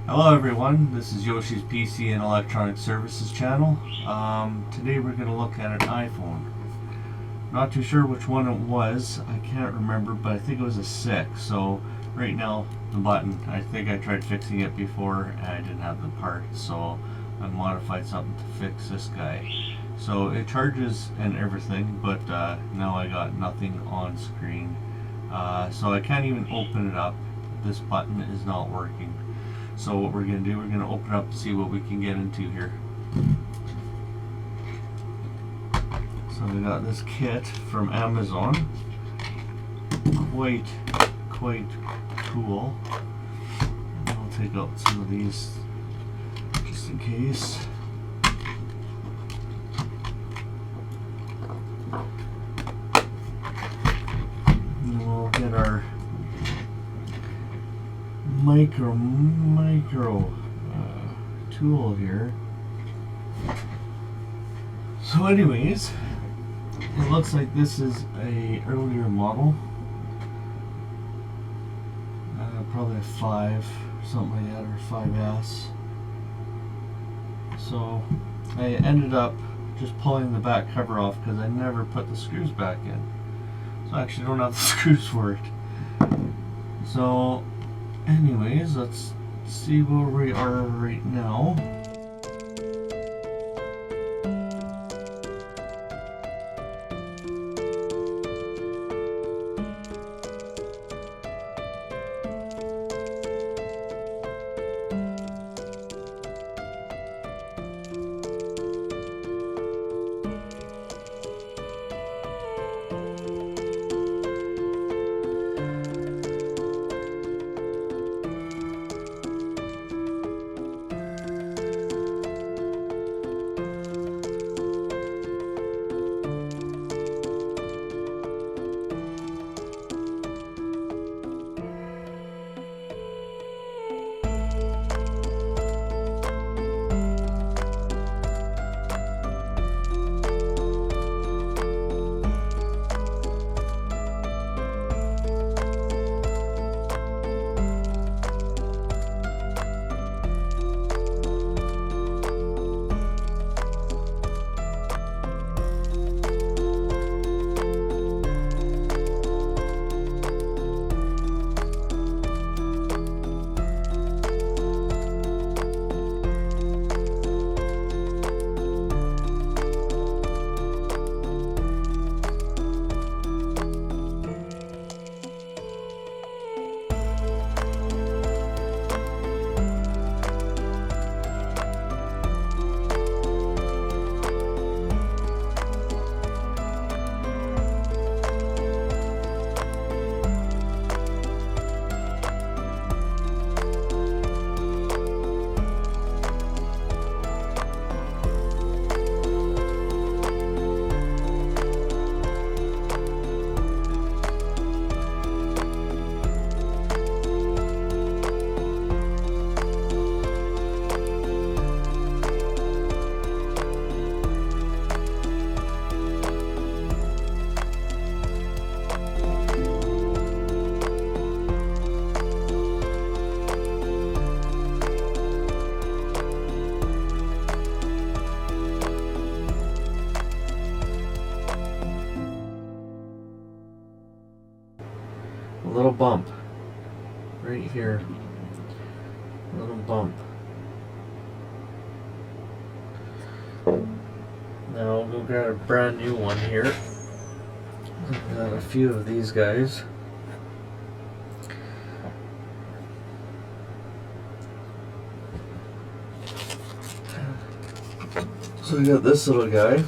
Hello everyone, this is Yoshi's PC and Electronic Services channel. Today we're going to look at an iPhone. Not too sure which one it was, I can't remember, but I think it was a 6. So right now the button, I think I tried fixing it before and I didn't have the part, so I modified something to fix this guy. So it charges and everything, but now I got nothing on screen. So I can't even open it up. This button is not working. So what we're going to do, we're going to open up to see what we can get into here. So we got this kit from Amazon. Quite cool. I'll take out some of these just in case. And we'll get our micro tool here. So anyways, it looks like this is a earlier model, probably a 5, something like that, or 5S. So I ended up just pulling the back cover off because I never put the screws back in. So I actually don't have the screws for it. So anyways, let's see where we are right now. A little bump right here, a little bump. Now I'll go grab a brand new one here. I've got a few of these guys. So we got this little guy,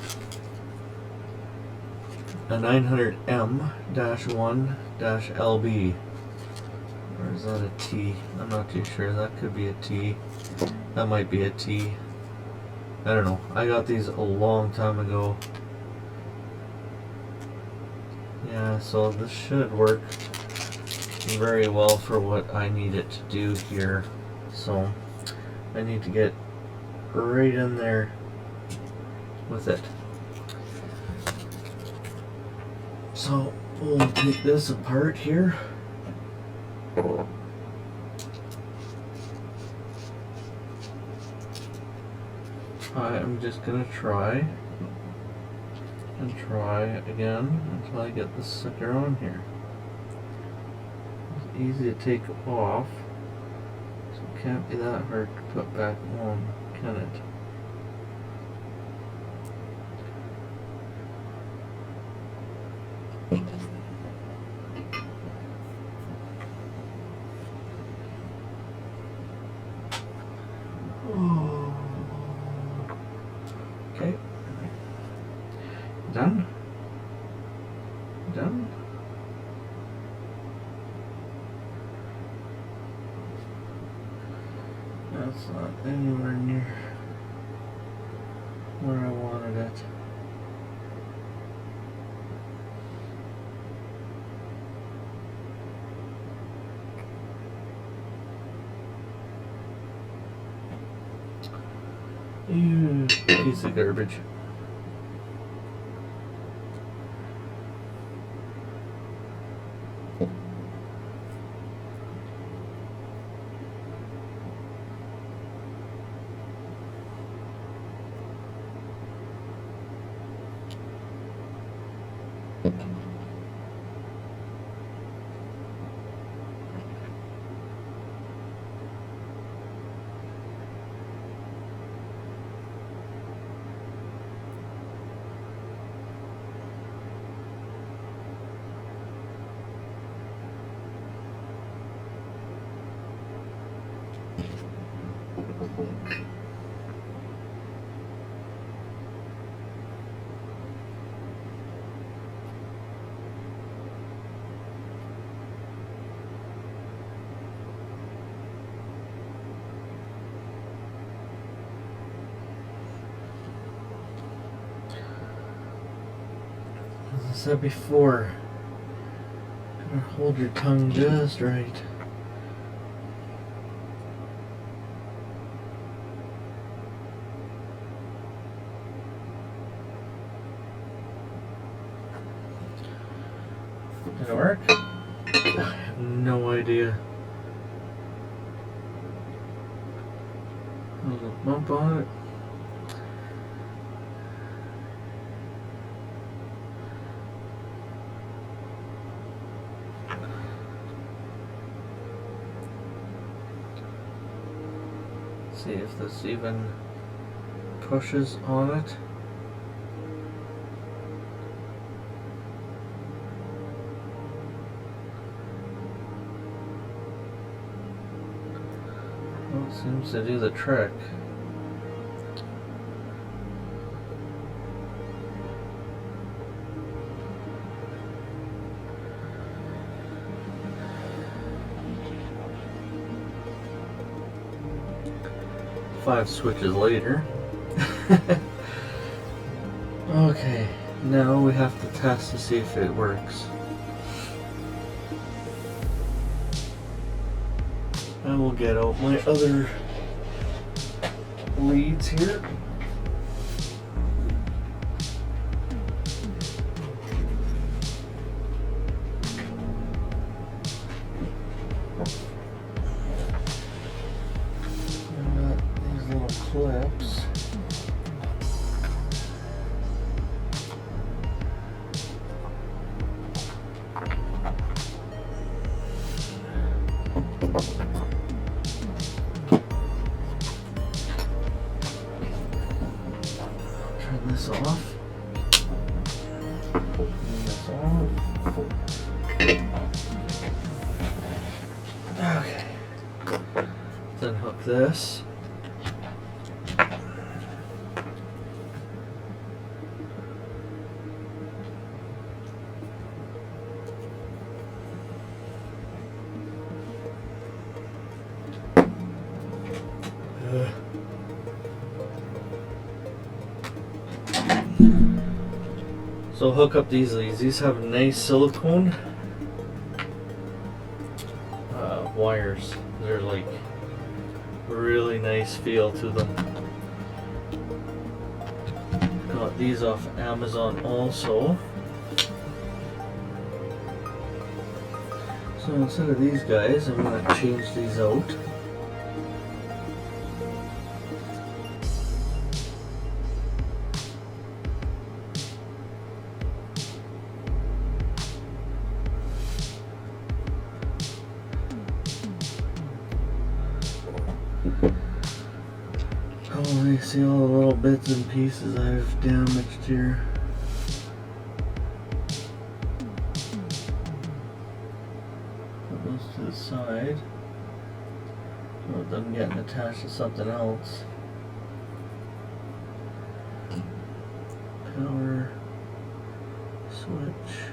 a 900M-1-LB. Or is that a T? I'm not too sure. That could be a T. That might be a T. I don't know. I got these a long time ago. Yeah, so this should work very well for what I need it to do here. So I need to get right in there with it. So we'll take this apart here. I'm just gonna try and try again until I get this sucker on here. It's easy to take off, so it can't be that hard to put back on, can it? Okay. Done? Done? That's not anywhere near where I wanted it. You piece of garbage. As I said before, gotta hold your tongue just right. Did it work? I have no idea. There's a bump on it. See if this even pushes on it. Well, it seems to do the trick. Five switches later. Okay, now we have to test to see if it works. I will get out my other leads here. Clips. Turn this off. Turn this off. Okay. Then hook this. So hook up these leads. These have nice silicone wires. They're like really nice feel to them. Got these off Amazon also. So instead of these guys, I'm going to change these out. Oh, you see all the little bits and pieces I've damaged here. Put those to the side so it doesn't get attached to something else. Power switch,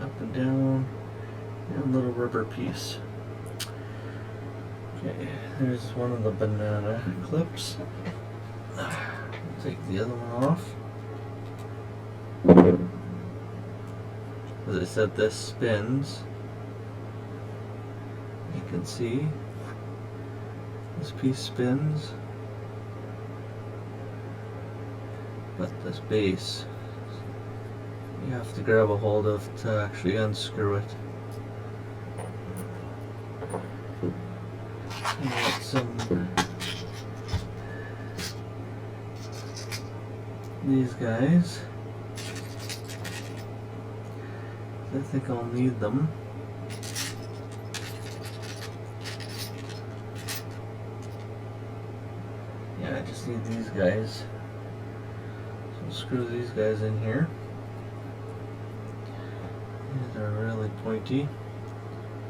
up and down, and a little rubber piece. Okay, there's one of the banana clips. Take the other one off. As I said, this spins. You can see this piece spins, but this base you have to grab a hold of to actually unscrew it. And get some these guys. I think I'll need them. Yeah, I just need these guys. So I'll screw these guys in here. These are really pointy,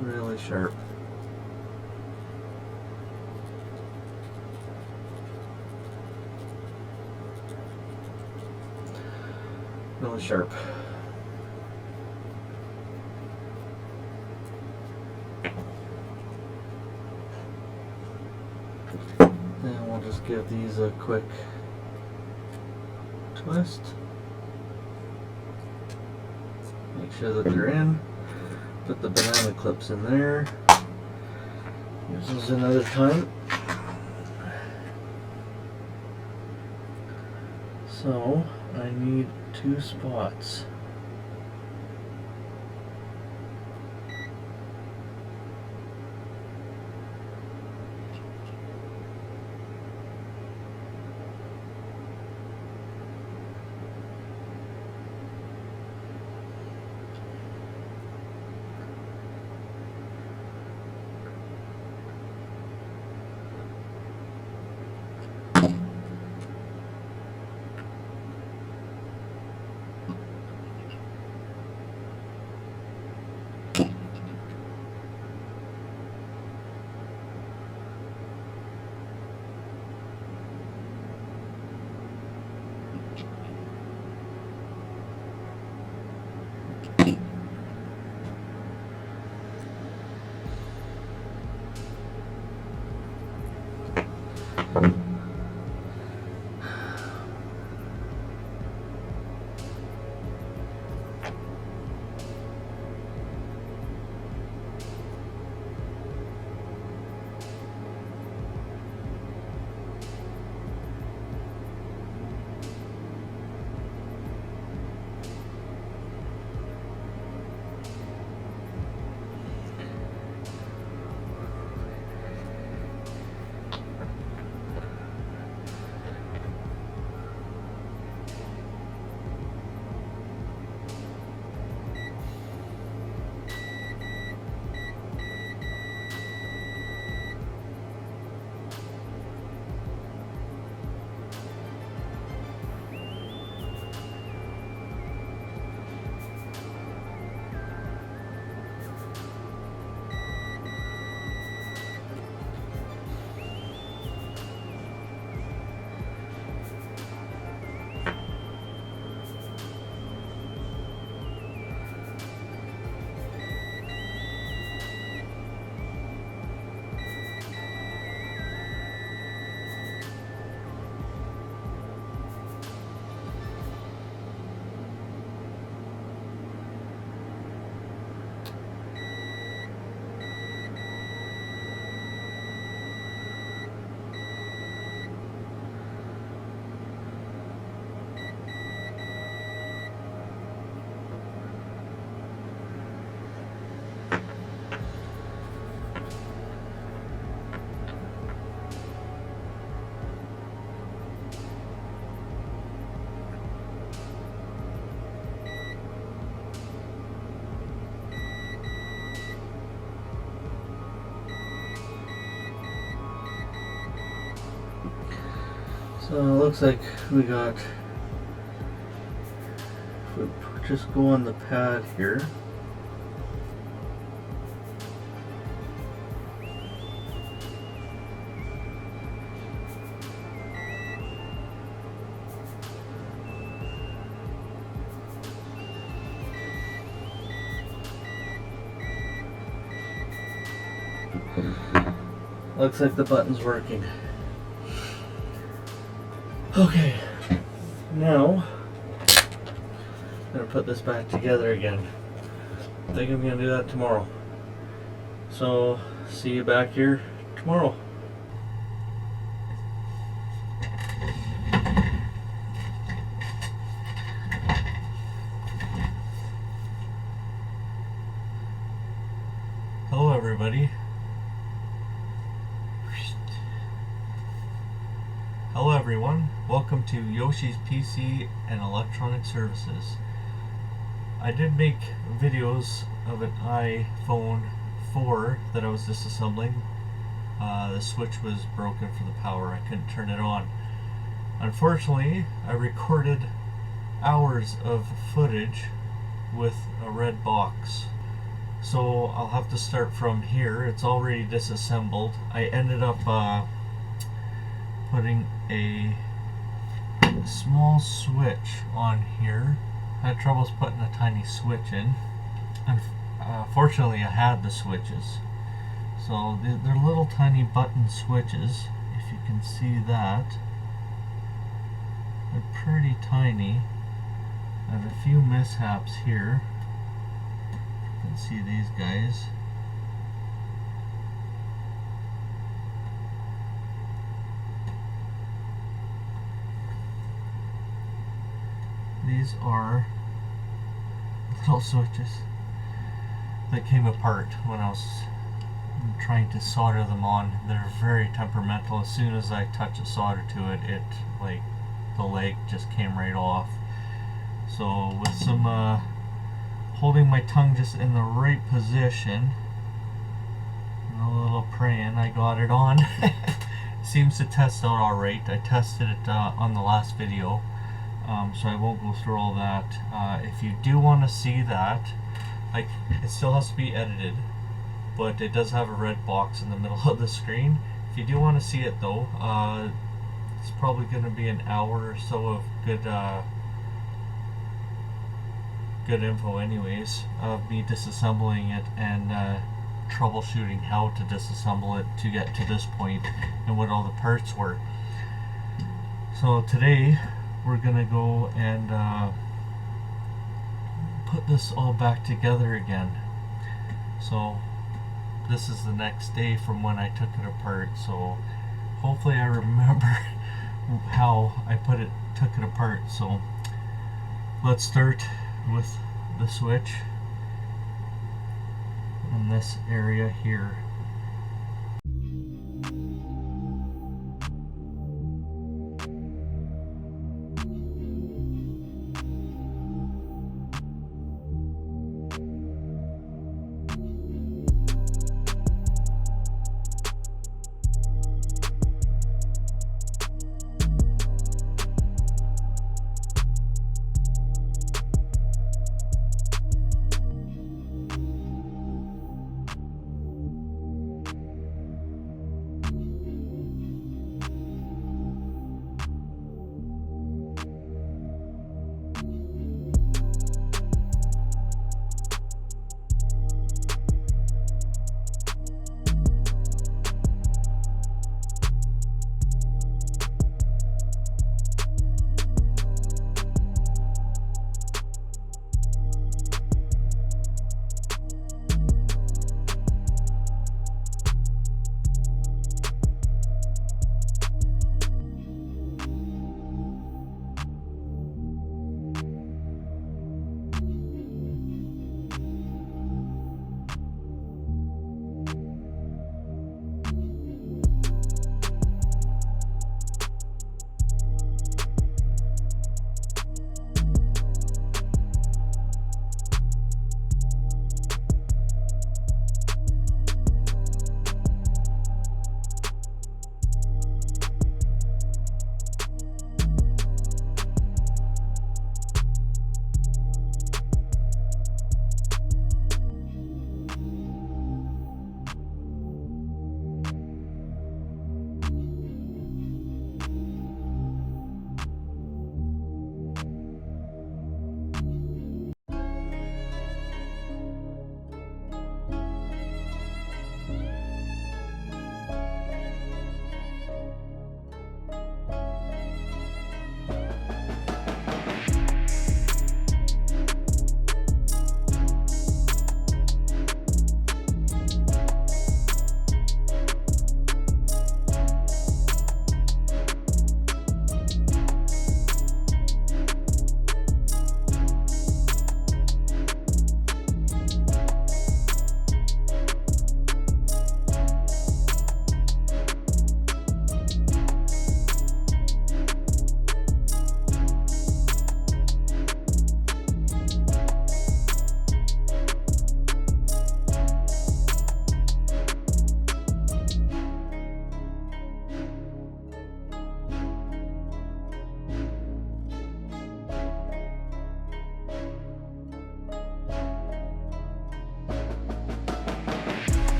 really sharp. Really sharp. And we'll just give these a quick twist. Make sure that they're in. Put the banana clips in there. Use those another time. So I need 2 spots. So it looks like we got, if we just go on the pad here, looks like the button's working. Okay, now I'm gonna put this back together again. I think I'm gonna do that tomorrow. So see you back here tomorrow. Hello everybody. Hello everyone, welcome to Yoshi's PC and Electronic Services. I did make videos of an iPhone 4 that I was disassembling. The switch was broken for the power, I couldn't turn it on. Unfortunately, I recorded hours of footage with a red box. So I'll have to start from here. It's already disassembled. I ended up putting a small switch on here. I had troubles putting a tiny switch in. And fortunately I had the switches. So they're little tiny button switches. If you can see that. They're pretty tiny. I have a few mishaps here. You can see these guys. These are little switches that came apart when I was trying to solder them on. They're very temperamental. As soon as I touch a solder to it, like the leg just came right off. So with some holding my tongue just in the right position and a little praying, I got it on. Seems to test out alright. I tested it on the last video. So I won't go through all that. If you do want to see that, it still has to be edited, but it does have a red box in the middle of the screen. If you do want to see it though, it's probably going to be an hour or so of good info anyways, of me disassembling it and troubleshooting how to disassemble it to get to this point and what all the parts were. So today we're gonna go and put this all back together again. So this is the next day from when I took it apart, so hopefully I remember how I took it apart. So let's start with the switch in this area here.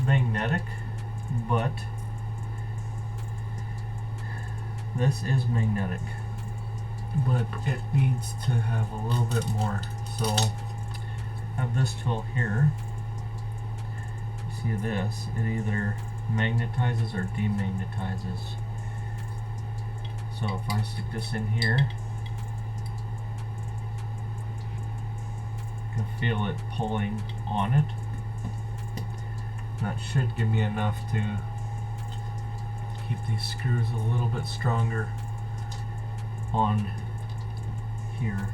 magnetic, but this is magnetic, but it needs to have a little bit more. So I have this tool here. You see this, it either magnetizes or demagnetizes. So if I stick this in here, you can feel it pulling on it. That should give me enough to keep these screws a little bit stronger on here.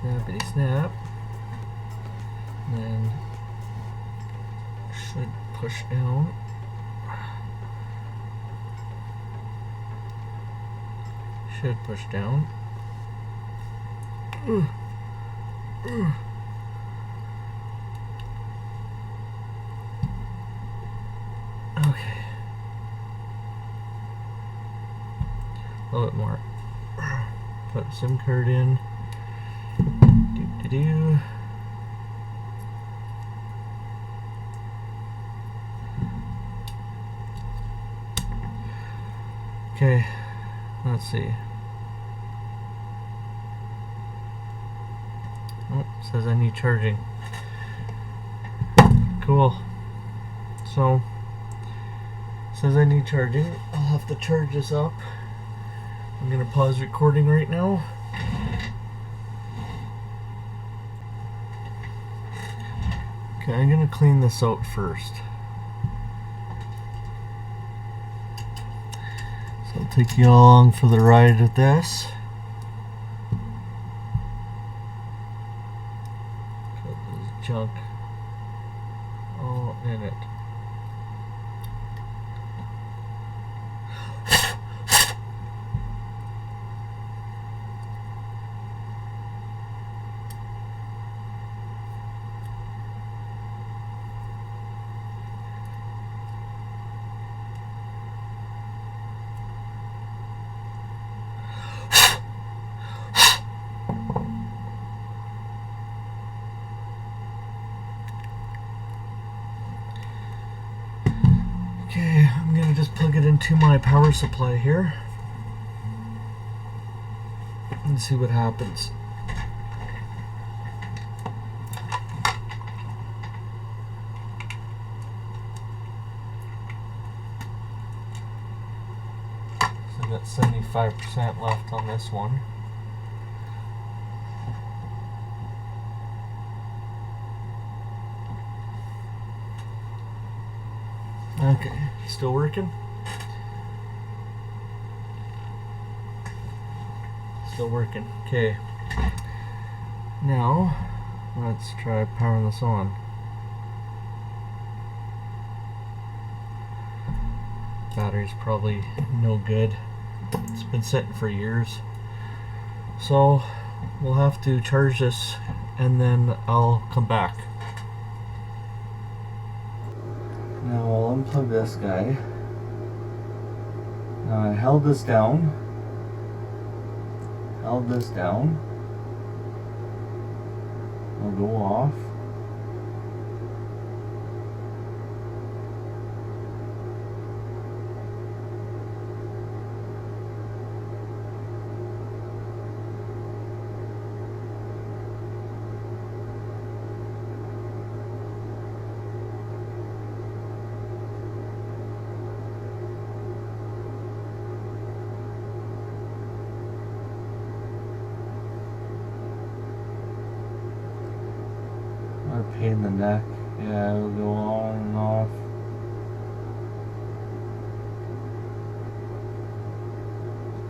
Snappity snap. And then should push down. Should push down. Okay. A little bit more. Put a SIM card in. Do. Okay, let's see. Oh, says I need charging. Cool. So, says I need charging. I'll have to charge this up. I'm gonna pause recording right now. Okay, I'm gonna clean this out first. So I'll take you along for the ride with this. Got this junk all in it. Okay, I'm gonna just plug it into my power supply here and see what happens. So I've got 75% left on this one. Okay, still working? Still working. Okay. Now, let's try powering this on. Battery's probably no good. It's been sitting for years. So, we'll have to charge this and then I'll come back. Now I'll unplug this guy. Now I held this down. I'll go off. What a pain in the neck. Yeah, it'll go on and off.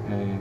Okay.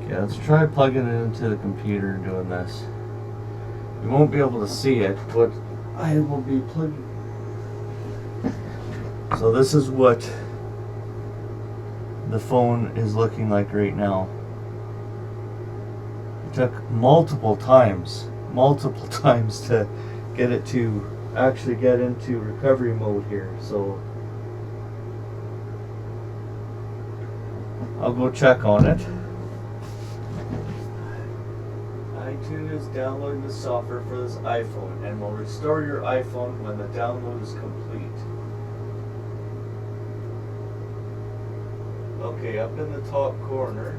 Okay, let's try plugging it into the computer and doing this. You won't be able to see it, but I will be plugging. So this is what the phone is looking like right now. It took multiple times to get it to actually get into recovery mode here. So I'll go check on it. iTunes is downloading the software for this iPhone and will restore your iPhone when the download is complete. Okay, up in the top corner,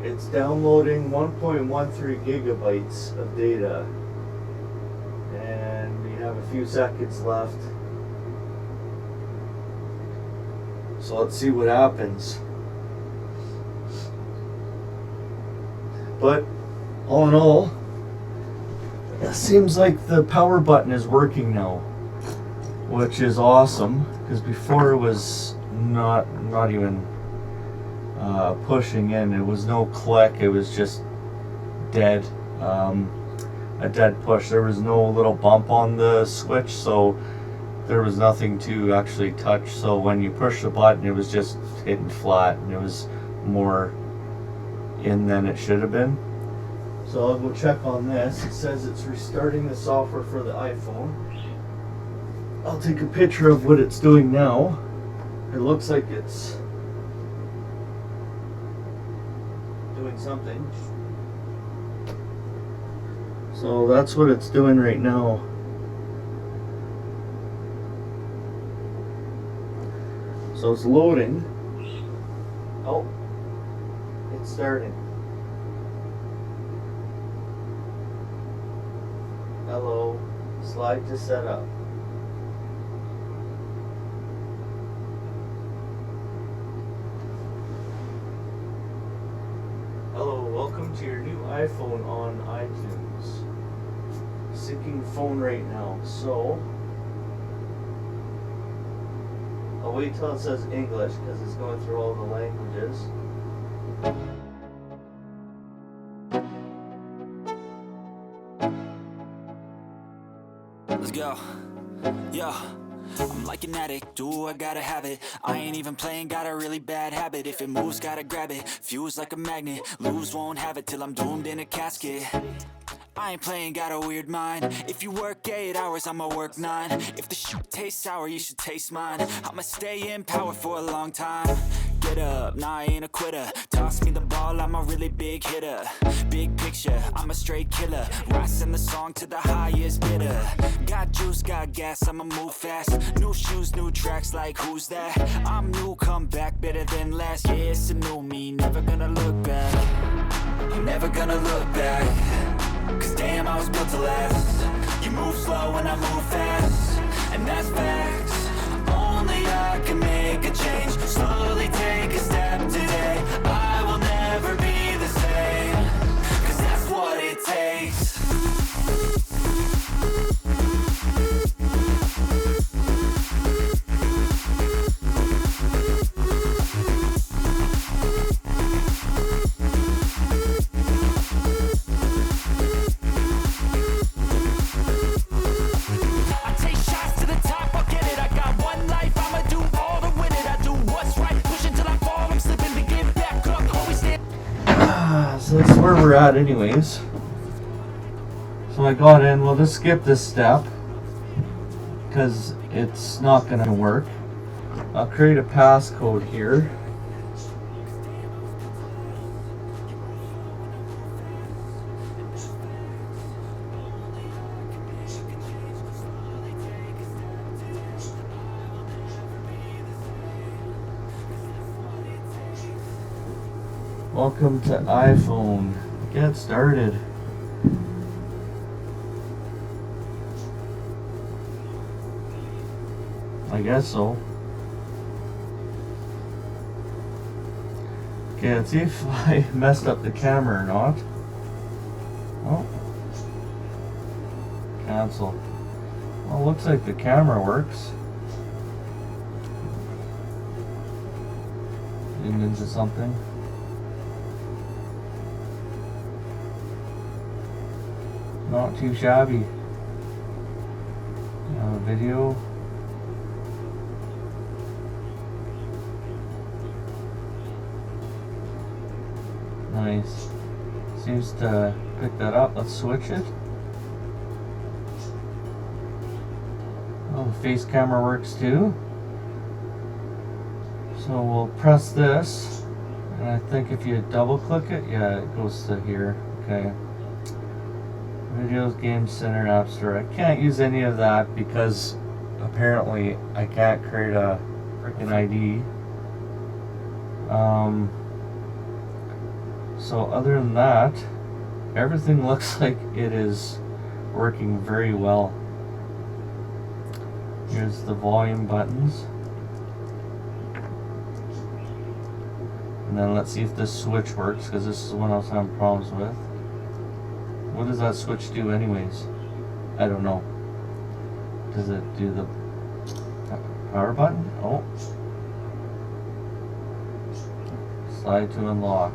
It's downloading 1.13 gigabytes of data, and we have a few seconds left. So let's see what happens. But all in all, it seems like the power button is working now, which is awesome, because before it was not even pushing in. It was no click, it was just dead, a dead push. There was no little bump on the switch, so there was nothing to actually touch. So when you push the button, it was just hitting flat, and it was more in than it should have been. So I'll go check on this. It says it's restarting the software for the iPhone. I'll take a picture of what it's doing now. It looks like it's doing something. So that's what it's doing right now. So it's loading. Oh, it's starting. Hello, slide to set up. Hello, welcome to your new iPhone on iTunes. Syncing phone right now, so I'll wait till it says English because it's going through all the languages. Let's go. Yo, I'm like an addict, do I gotta have it. I ain't even playing, got a really bad habit. If it moves, gotta grab it, fuse like a magnet. Lose, won't have it till I'm doomed in a casket. I ain't playing, got a weird mind. If you work 8 hours, I'ma work 9. If the shit tastes sour, you should taste mine. I'ma stay in power for a long time. Get up, nah, I ain't a quitter. Toss me the ball, I'm a really big hitter. Big picture, I'm a straight killer. Rising the song to the highest bidder. Got juice, got gas, I'ma move fast. New shoes, new tracks, like who's that? I'm new, come back, better than last. Yeah, it's a new me, never gonna look back. I'm never gonna look back. Cause damn, I was built to last. You move slow and I move fast, and that's facts. Only I can make a change. Slowly take a step today. I will never be the same. Cause that's what it takes. So that's where we're at anyways. So I got in, we'll just skip this step because it's not going to work. I'll create a passcode here. Welcome to iPhone. Get started. I guess so. Okay, let's see if I messed up the camera or not. Oh. Cancel. Well, looks like the camera works. Getting into something. Not too shabby. Video. Nice. Seems to pick that up. Let's switch it. Oh, the face camera works too. So we'll press this, and I think if you double click it, yeah, it goes to here. Okay. Videos, Game Center, App Store. I can't use any of that because apparently I can't create a freaking ID. So other than that, everything looks like it is working very well. Here's the volume buttons. And then let's see if this switch works, because this is the one I was having problems with. What does that switch do anyways? I don't know. Does it do the power button? Oh. Slide to unlock.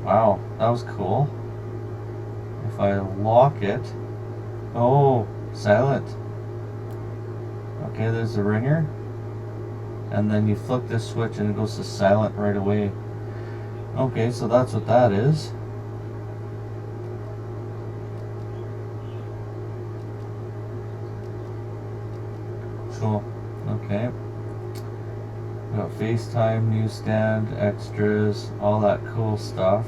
Wow, that was cool. If I lock it, oh, silent. Okay, there's the ringer. And then you flick this switch and it goes to silent right away. Okay, so that's what that is. Cool. Okay. We got FaceTime, newsstand, extras, all that cool stuff.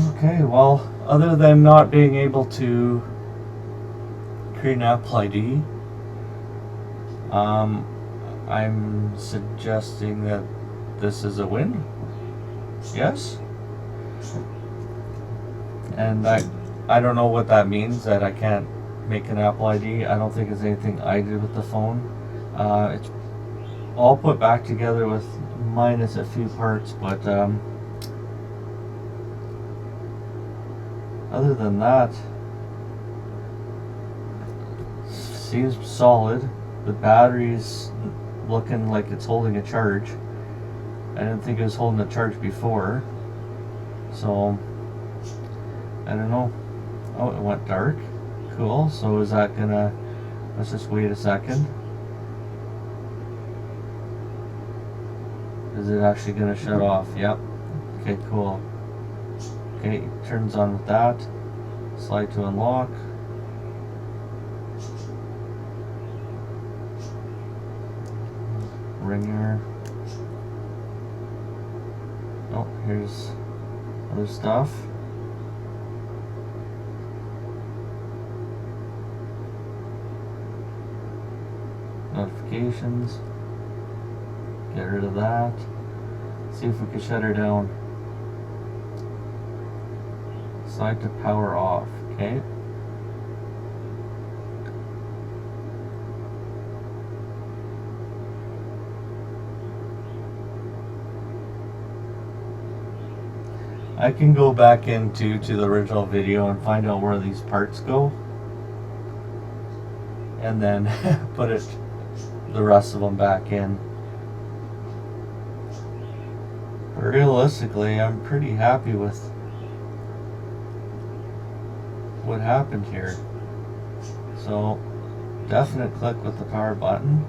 Okay, well, other than not being able to create an Apple ID, I'm suggesting that this is a win. Yes? And I don't know what that means, that I can't make an Apple ID. I don't think it's anything I did with the phone. It's all put back together with minus a few parts, but other than that, seems solid. The battery's looking like it's holding a charge. I didn't think it was holding a charge before, so I don't know. Oh, it went dark. Cool. So is that gonna, let's just wait a second. Is it actually gonna shut off? Yep. Okay, cool. Okay, it turns on with that. Slide to unlock. Ringer. Oh, here's other stuff. Notifications. Get rid of that. See if we can shut her down. Slide to power off. Okay. I can go back to the original video and find out where these parts go, and then put the rest of them back in. But realistically, I'm pretty happy with what happened here. So, definite click with the power button.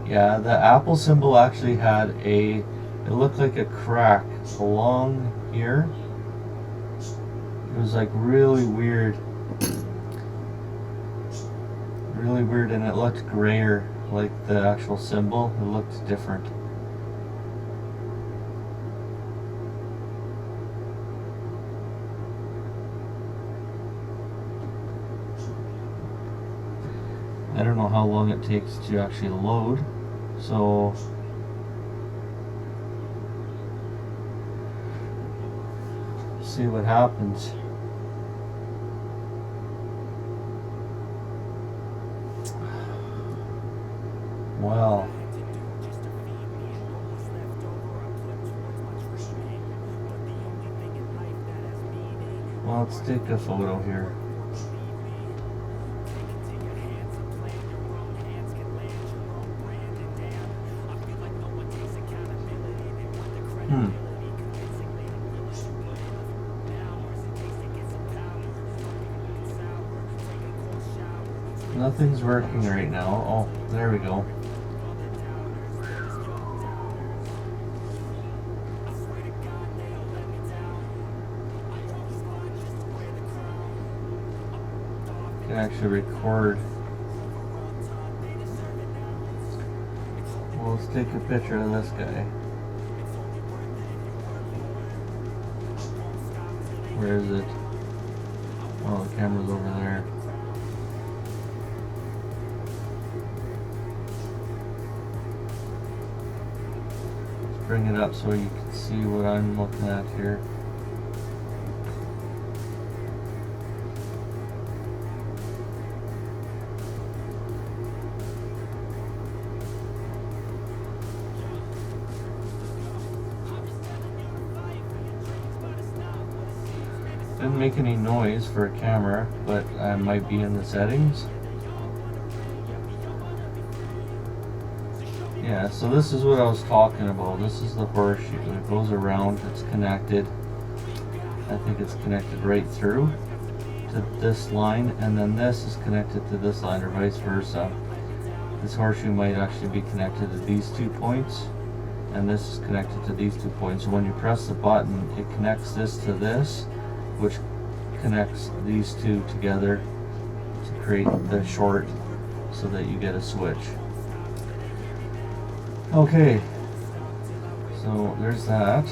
Yeah, the Apple symbol actually had it looked like a crack along here. It was like really weird. Really weird, and it looked grayer, like the actual symbol. It looked different. I don't know how long it takes to actually load, so see what happens. Well, let's take a photo here. Nothing's working right now. Oh, there we go. Can actually record. Well, let's take a picture of this guy. Where is it? Oh, the camera's over there. bring it up so you can see what I'm looking at here. Didn't make any noise for a camera, but I might be in the settings. Yeah, so this is what I was talking about. This is the horseshoe. It goes around, it's connected. I think it's connected right through to this line, and then this is connected to this line, or vice versa. This horseshoe might actually be connected to these 2 points, and this is connected to these 2 points. So when you press the button, it connects this to this, which connects these two together to create the short so that you get a switch. Okay, so there's that.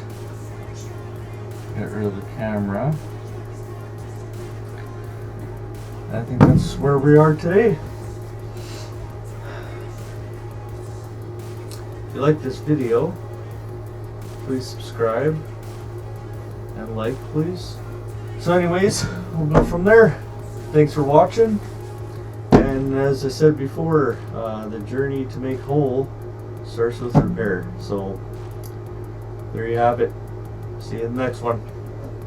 Get rid of the camera. I think that's where we are today. If you like this video, please subscribe and like, please. So anyways, we'll go from there. Thanks for watching. And as I said before, the journey to make whole starts with repair. So there you have it. See you in the next one.